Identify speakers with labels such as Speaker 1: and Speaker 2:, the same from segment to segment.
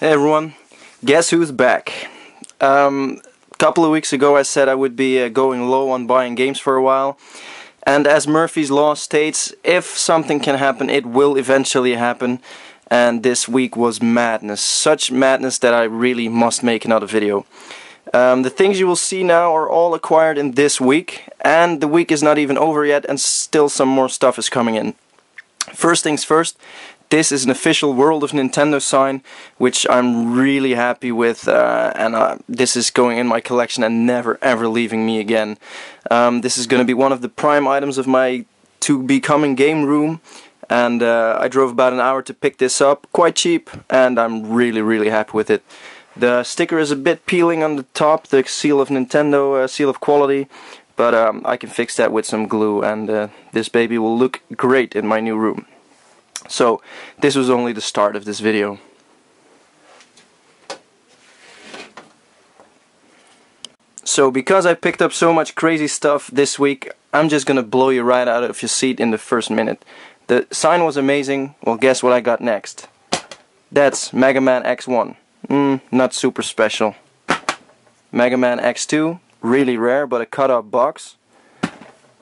Speaker 1: Hey everyone, guess who's back? Couple of weeks ago I said I would be going low on buying games for a while, and as Murphy's Law states, if something can happen, it will eventually happen, and this week was madness. Such madness that I really must make another video. The things you will see now are all acquired in this week, and the week is not even over yet, and still some more stuff is coming in. First things first, this is an official World of Nintendo sign, which I'm really happy with, and this is going in my collection and never ever leaving me again. This is going to be one of the prime items of my to-be-coming game room, and I drove about an hour to pick this up, quite cheap, and I'm really happy with it. The sticker is a bit peeling on the top, the seal of Nintendo, seal of quality, but I can fix that with some glue, and this baby will look great in my new room. So, this was only the start of this video. So, because I picked up so much crazy stuff this week, I'm just gonna blow you right out of your seat in the first minute. The sign was amazing. Well, guess what I got next? That's Mega Man X1. Not super special. Mega Man X2, really rare, but a cut-up box.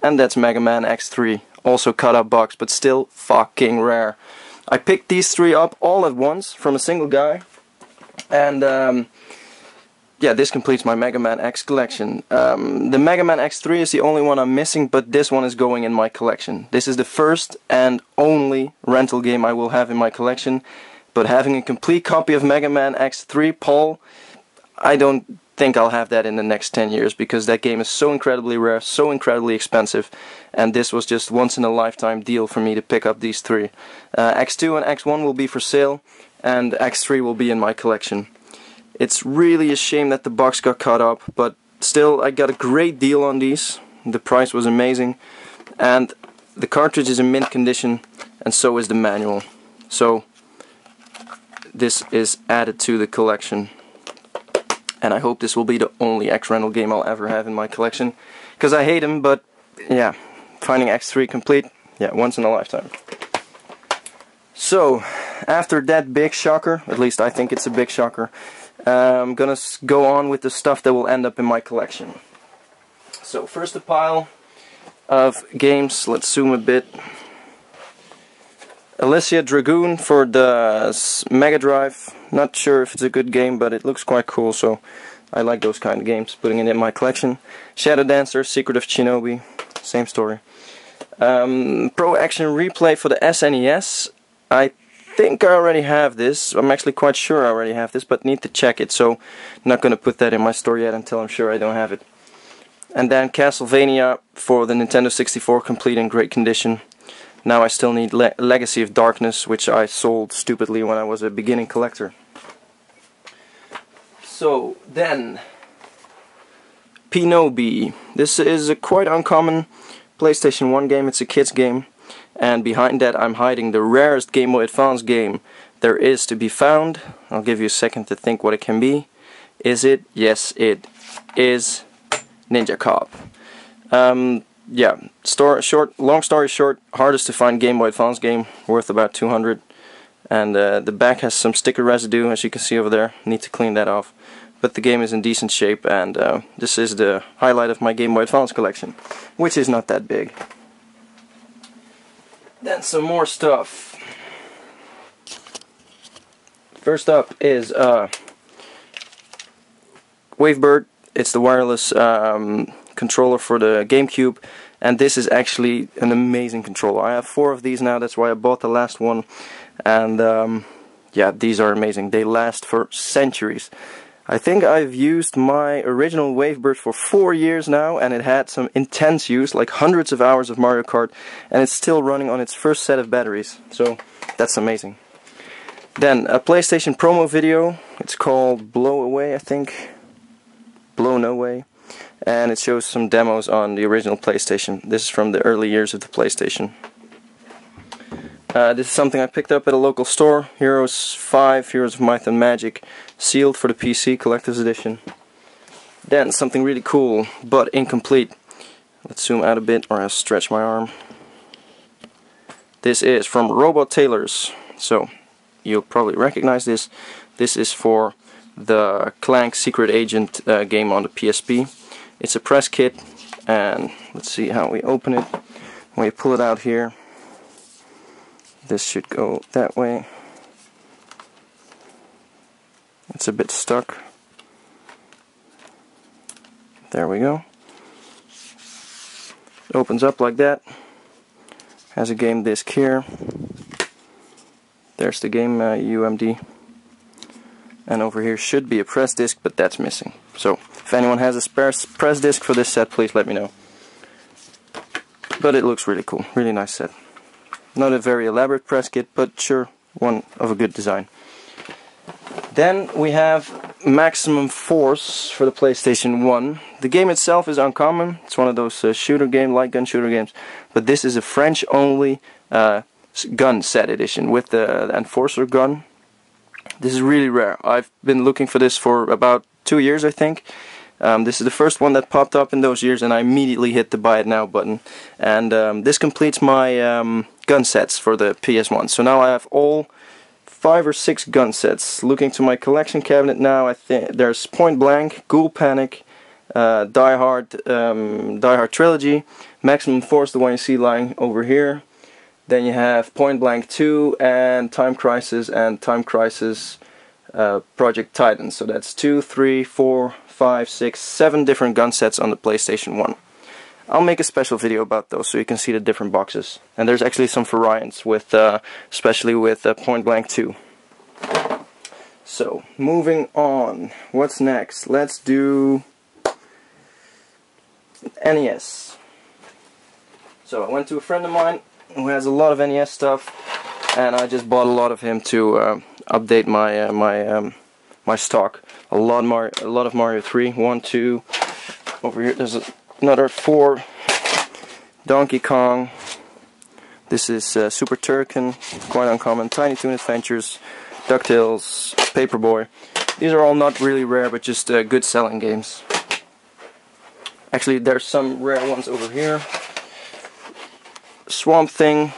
Speaker 1: And that's Mega Man X3. Also cut up box, but still fucking rare. I picked these three up all at once from a single guy, and yeah, this completes my Mega Man X collection. The Mega Man X3 is the only one I'm missing, but this one is going in my collection. This is the first and only rental game I will have in my collection, but having a complete copy of Mega Man X3, Paul, I don't think I'll have that in the next 10 years, because that game is so incredibly rare, so incredibly expensive, and this was just once in a lifetime deal for me to pick up these three. X2 and X1 will be for sale, and X3 will be in my collection. It's really a shame that the box got cut up, but still I got a great deal on these. The price was amazing, and the cartridge is in mint condition, and so is the manual. So this is added to the collection. And I hope this will be the only X-Rental game I'll ever have in my collection. Because I hate him, but yeah, finding X3 complete, yeah, once in a lifetime. So, after that big shocker, at least I think it's a big shocker, I'm gonna go on with the stuff that will end up in my collection. So, first a pile of games, let's zoom a bit. Alicia Dragoon for the Mega Drive. Not sure if it's a good game, but it looks quite cool, so I like those kind of games, putting it in my collection. Shadow Dancer, Secret of Shinobi, same story. Pro Action Replay for the SNES. I think I already have this. I'm actually quite sure I already have this, but need to check it, so I'm not going to put that in my store yet until I'm sure I don't have it. And then Castlevania for the Nintendo 64, complete in great condition. Now I still need Legacy of Darkness, which I sold stupidly when I was a beginning collector. So then, Pinobi. This is a quite uncommon PlayStation 1 game. It's a kids game, and behind that I'm hiding the rarest Game Boy Advance game there is to be found. I'll give you a second to think what it can be. Is it? Yes, it is Ninja Cop. Yeah, long story short, hardest to find Game Boy Advance game, worth about 200, and the back has some sticker residue, as you can see over there. Need to clean that off, but the game is in decent shape, and this is the highlight of my Game Boy Advance collection, which is not that big. Then some more stuff. First up is Wavebird. It's the wireless controller for the GameCube, and this is actually an amazing controller. I have 4 of these now, that's why I bought the last one, and yeah, these are amazing. They last for centuries. I think I've used my original Wavebird for 4 years now, and it had some intense use, like hundreds of hours of Mario Kart, and it's still running on its first set of batteries, so that's amazing. Then a PlayStation promo video. It's called Blow Away, I think. Blown Away. And it shows some demos on the original PlayStation. This is from the early years of the PlayStation. This is something I picked up at a local store. Heroes 5, Heroes of Might and Magic, sealed for the PC Collector's Edition. Then something really cool, but incomplete. Let's zoom out a bit, or I'll stretch my arm. This is from Robot Tailors. So, you'll probably recognize this. This is for the Clank Secret Agent game on the PSP. It's a press kit, and let's see how we open it. When we pull it out here, this should go that way. It's a bit stuck. There we go. It opens up like that. Has a game disc here. There's the game UMD. And over here should be a press disc, but that's missing. So if anyone has a spare press disc for this set, please let me know. But it looks really cool, really nice set. Not a very elaborate press kit, but sure, one of a good design. Then we have Maximum Force for the PlayStation 1. The game itself is uncommon. It's one of those shooter game, light gun shooter games. But this is a French-only gun set edition with the Enforcer gun. This is really rare. I've been looking for this for about 2 years, I think. This is the first one that popped up in those years, and I immediately hit the buy it now button. And this completes my gun sets for the PS1. So now I have all 5 or 6 gun sets. Looking to my collection cabinet now, I think there's Point Blank, Ghoul Panic, Die Hard Trilogy, Maximum Force, the one you see lying over here. Then you have Point Blank 2 and Time Crisis Project Titan. So that's 2, 3, 4, 5, 6, 7 different gun sets on the PlayStation 1. I'll make a special video about those so you can see the different boxes. And there's actually some variants with, especially with Point Blank 2. So, moving on. What's next? Let's do NES. So I went to a friend of mine who has a lot of NES stuff, and I just bought a lot of him to update my my stock. A lot of Mario 3. 1, 2. Over here there's another 4. Donkey Kong. This is Super Turrican, quite uncommon. Tiny Toon Adventures, DuckTales, Paperboy. These are all not really rare, but just good selling games. Actually, there's some rare ones over here. Swamp Thing.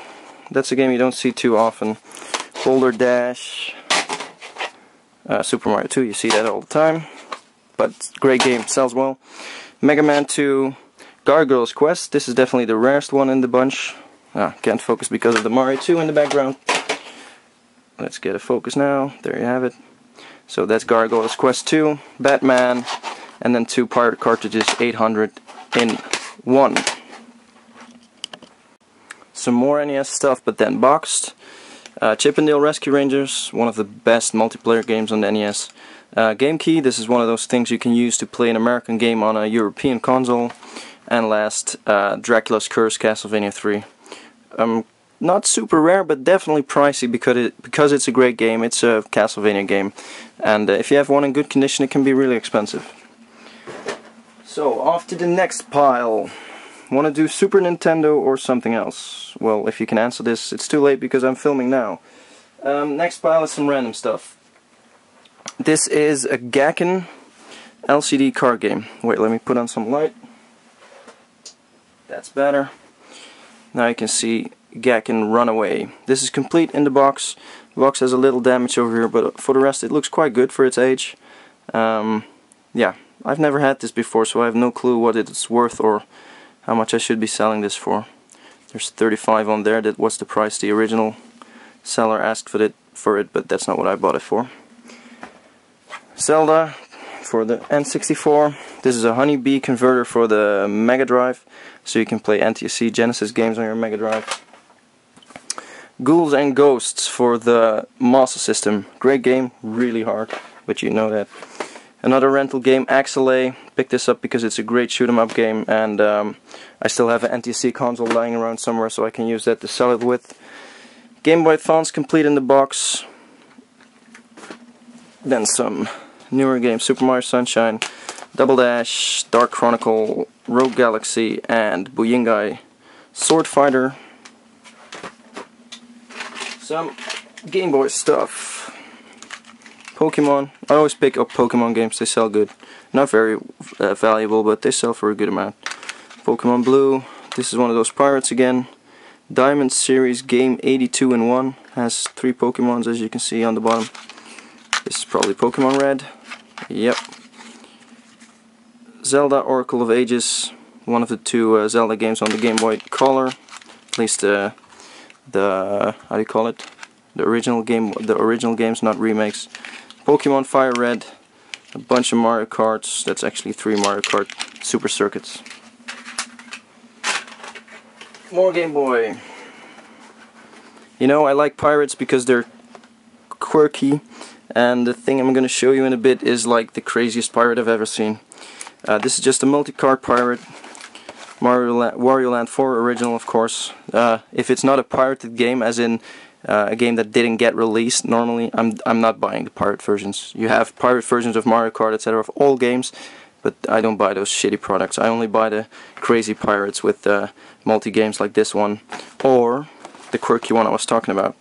Speaker 1: That's a game you don't see too often. Boulder Dash. Super Mario 2, you see that all the time. But great game, sells well. Mega Man 2. Gargoyle's Quest. This is definitely the rarest one in the bunch. Can't focus because of the Mario 2 in the background. Let's get a focus now. There you have it. So that's Gargoyle's Quest 2, Batman, and then 2 pirate cartridges, 800 in 1. Some more NES stuff, but then boxed. Chip 'n Dale Rescue Rangers, one of the best multiplayer games on the NES. Game Key, this is one of those things you can use to play an American game on a European console. And last, Dracula's Curse, Castlevania 3. Not super rare, but definitely pricey because it's a great game. It's a Castlevania game, and if you have one in good condition, it can be really expensive. So off to the next pile. Want to do Super Nintendo or something else? Well, if you can answer this, it's too late because I'm filming now. Next pile is some random stuff. This is a Gakken LCD card game. Wait, let me put on some light. That's better. Now you can see Gakken Runaway. This is complete in the box. The box has a little damage over here, but for the rest it looks quite good for its age. Yeah, I've never had this before, so I have no clue what it's worth or how much I should be selling this for. There's 35 on there. That was the price the original seller asked for it, but that's not what I bought it for. Zelda for the N64. This is a honeybee converter for the Mega Drive, so you can play NTSC Genesis games on your Mega Drive. Ghouls and Ghosts for the Master System. Great game, really hard, but you know that. Another rental game, Axelay. Picked this up because it's a great shoot 'em up game, and I still have an NTSC console lying around somewhere, so I can use that to sell it with. Game Boy Advance complete in the box. Then some newer games, Super Mario Sunshine, Double Dash, Dark Chronicle, Rogue Galaxy, and Bujingai Sword Fighter. Some Game Boy stuff. Pokemon. I always pick up Pokemon games, they sell good. Not very valuable, but they sell for a good amount. Pokemon Blue. This is one of those pirates again. Diamond Series Game 82 in 1. Has 3 Pokemons, as you can see on the bottom. This is probably Pokemon Red. Yep. Zelda Oracle of Ages, one of the two Zelda games on the Game Boy Color. At least the how do you call it? The original games, not remakes. Pokemon Fire Red, a bunch of Mario Karts. That's actually 3 Mario Kart Super Circuits. More Game Boy. You know, I like pirates because they're quirky, and the thing I'm going to show you in a bit is like the craziest pirate I've ever seen. This is just a multi-card pirate. Wario Land 4 original, of course. If it's not a pirated game, as in a game that didn't get released, normally I'm not buying the pirate versions. You have pirate versions of Mario Kart, etc., of all games, but I don't buy those shitty products. I only buy the crazy pirates with multi-games like this one, or the quirky one I was talking about.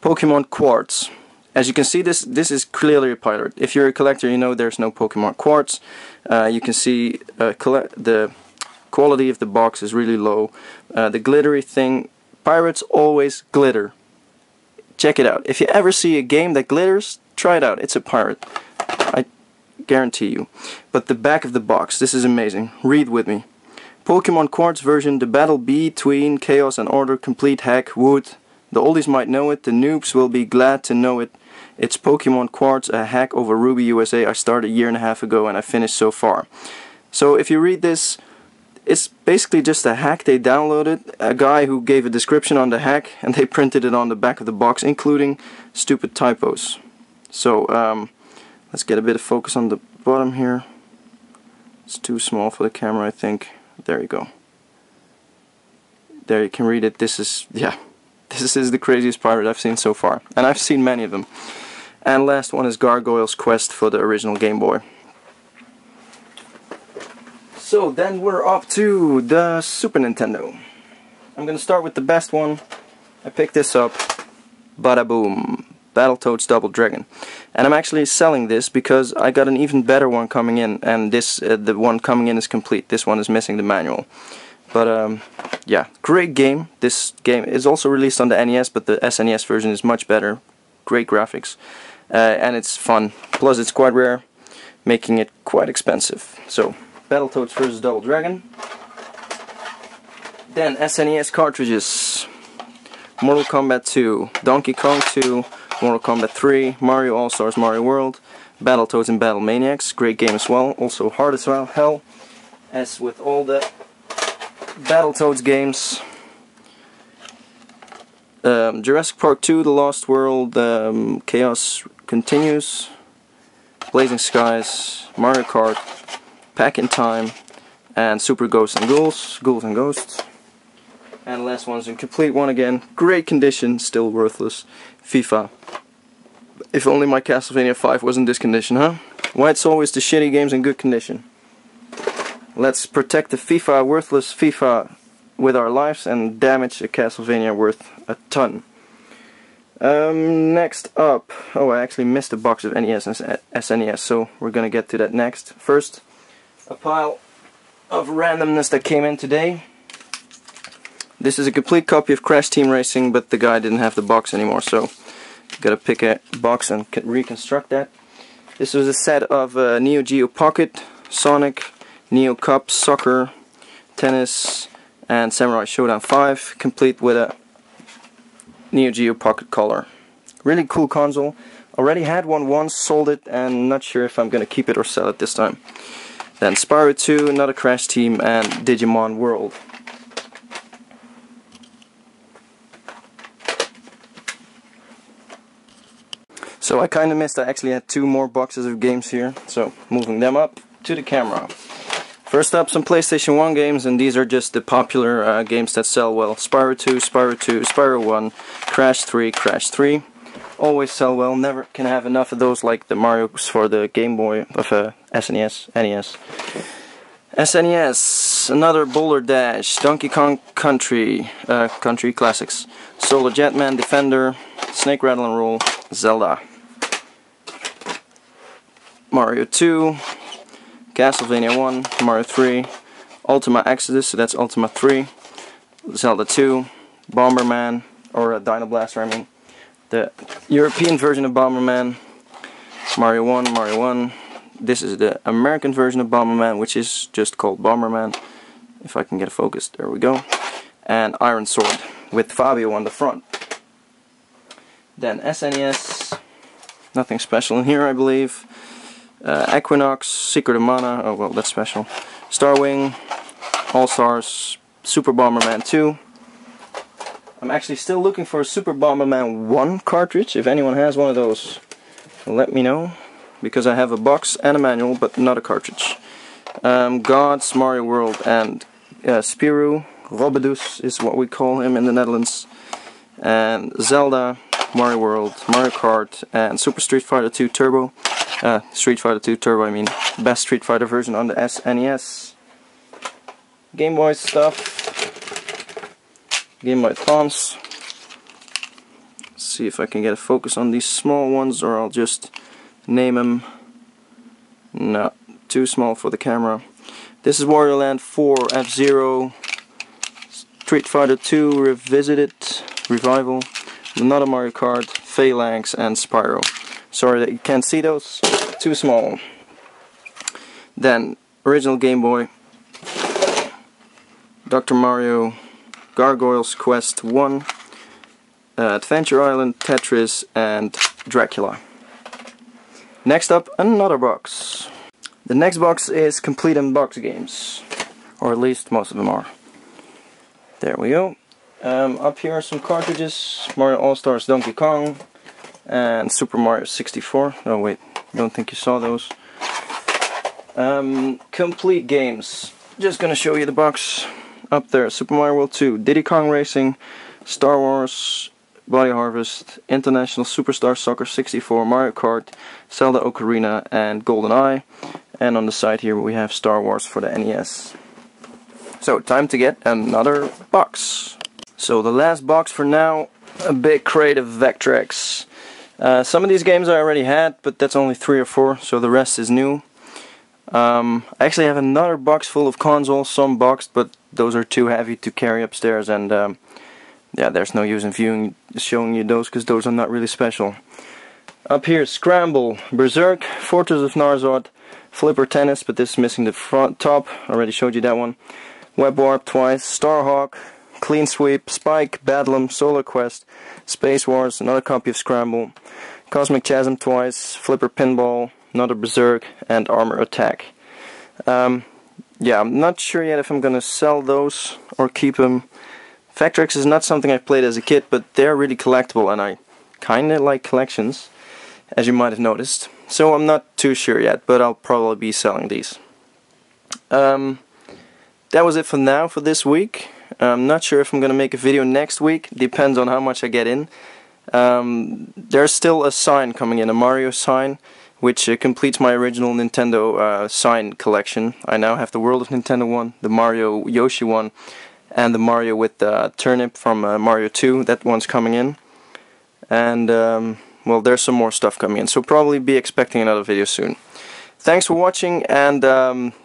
Speaker 1: Pokemon Quartz. As you can see, this is clearly a pirate. If you're a collector, you know there's no Pokemon Quartz. You can see the quality of the box is really low. The glittery thing, pirates always glitter. Check it out. If you ever see a game that glitters, try it out. It's a pirate. I guarantee you. But the back of the box, this is amazing. Read with me. Pokemon Quartz version, the battle between Chaos and Order, complete hack, wood. The oldies might know it, the noobs will be glad to know it. It's Pokemon Quartz, a hack over Ruby USA. I started a year and a half ago and I finished so far. So if you read this, it's basically just a hack. They downloaded a guy who gave a description on the hack and they printed it on the back of the box, including stupid typos. So let's get a bit of focus on the bottom here. It's too small for the camera, I think. There you go. There you can read it. This is the craziest pirate I've seen so far, and I've seen many of them. And last one is Gargoyle's Quest for the original Game Boy. So then we're up to the Super Nintendo. I'm gonna start with the best one. I picked this up. Bada boom. Battletoads Double Dragon. And I'm actually selling this because I got an even better one coming in, and this the one coming in is complete. This one is missing the manual. But yeah, great game. This game is also released on the NES, but the SNES version is much better. Great graphics. And it's fun. Plus it's quite rare, making it quite expensive. So, Battletoads vs. Double Dragon. Then SNES cartridges. Mortal Kombat 2, Donkey Kong 2, Mortal Kombat 3, Mario All-Stars Mario World, Battletoads and Battle Maniacs. Great game as well. Also hard as well. Hell, as with all the Battletoads games. Jurassic Park 2, The Lost World, Chaos Continues, Blazing Skies, Mario Kart, Pack in Time, and Super Ghosts and Ghouls, Ghouls and Ghosts. And the last one's a complete one again. Great condition, still worthless. FIFA. If only my Castlevania 5 was in this condition, huh? Why it's always the shitty games in good condition. Let's protect the FIFA, worthless FIFA, with our lives and damage a Castlevania worth a ton. Next up, oh, I actually missed a box of NES and SNES, so we're gonna get to that next. First, a pile of randomness that came in today. This is a complete copy of Crash Team Racing, but the guy didn't have the box anymore, so gotta pick a box and reconstruct that. This was a set of Neo Geo Pocket, Sonic, Neo Cup, Soccer, Tennis, and Samurai Showdown 5, complete with a Neo Geo Pocket Color. Really cool console. Already had one once, sold it, and not sure if I'm gonna keep it or sell it this time. Then Spyro 2, another Crash Team, and Digimon World. So I kinda missed, I actually had 2 more boxes of games here, so moving them up to the camera. First up, some PlayStation 1 games, and these are just the popular games that sell well. Spyro 2, Spyro 2, Spyro 1, Crash 3, Crash 3. Always sell well, never can have enough of those like the Marios for the Game Boy of SNES, NES. SNES, another Boulder Dash, Donkey Kong Country, Country Classics, Solar Jetman, Defender, Snake Rattle and Roll, Zelda. Mario 2, Castlevania 1, Mario 3, Ultima Exodus, so that's Ultima 3, Zelda 2, Bomberman, or Dino Blaster I mean, the European version of Bomberman, Mario 1, Mario 1. This is the American version of Bomberman, which is just called Bomberman. If I can get it focused, there we go. And Iron Sword with Fabio on the front. Then SNES, nothing special in here I believe. Equinox, Secret of Mana, oh well that's special. Starwing, All Stars, Super Bomberman 2. I'm actually still looking for a Super Bomberman 1 cartridge. If anyone has one of those, let me know. Because I have a box and a manual, but not a cartridge. Gods, Mario World, and Spyro, Robidus is what we call him in the Netherlands. And Zelda, Mario World, Mario Kart, and Super Street Fighter 2 Turbo. Street Fighter 2 Turbo, I mean. Best Street Fighter version on the SNES. Game Boy stuff. Game Boy Advance. See if I can get a focus on these small ones, or I'll just name them. No, too small for the camera. This is Wario Land 4, F-Zero, Street Fighter 2 Revisited, Revival, another Mario Kart, Phalanx, and Spyro. Sorry that you can't see those, too small. Then, original Game Boy, Dr. Mario, Gargoyles Quest 1, Adventure Island, Tetris, and Dracula. Next up, another box. The next box is complete unbox games, or at least most of them are. There we go. Up here are some cartridges: Mario All-Stars Donkey Kong and Super Mario 64. Oh wait, don't think you saw those. Complete games. Just gonna show you the box. Up there, Super Mario World 2, Diddy Kong Racing, Star Wars, Body Harvest, International Superstar Soccer 64, Mario Kart, Zelda Ocarina, and GoldenEye. And on the side here we have Star Wars for the NES. So, time to get another box. So, the last box for now, a big crate of Vectrex. Some of these games I already had, but that's only 3 or 4, so the rest is new. I actually have another box full of consoles, some boxed, but those are too heavy to carry upstairs, and yeah, there's no use in showing you those, because those are not really special. Up here, Scramble, Berserk, Fortress of Narzard, Flipper Tennis, but this is missing the front top, I already showed you that one. Web Warp twice, Starhawk, Clean Sweep, Spike, Bedlam, Solar Quest, Space Wars, another copy of Scramble, Cosmic Chasm twice, Flipper Pinball, another Berserk, and Armor Attack. Yeah, I'm not sure yet if I'm gonna sell those or keep them. Vectrex is not something I played as a kid, but they're really collectible, and I kinda like collections, as you might have noticed. So I'm not too sure yet, but I'll probably be selling these. That was it for now for this week. I'm not sure if I'm gonna make a video next week. Depends on how much I get in. There's still a sign coming in, a Mario sign, which completes my original Nintendo sign collection. I now have the World of Nintendo one, the Mario Yoshi one, and the Mario with the turnip from Mario 2. That one's coming in. And well, there's some more stuff coming in, so probably be expecting another video soon. Thanks for watching, and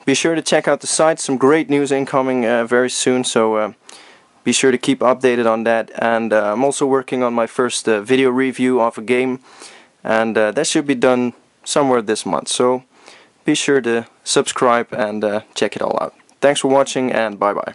Speaker 1: be sure to check out the site. Some great news incoming very soon, so be sure to keep updated on that. And I'm also working on my first video review of a game, and that should be done somewhere this month, so be sure to subscribe and check it all out. Thanks for watching, and bye bye.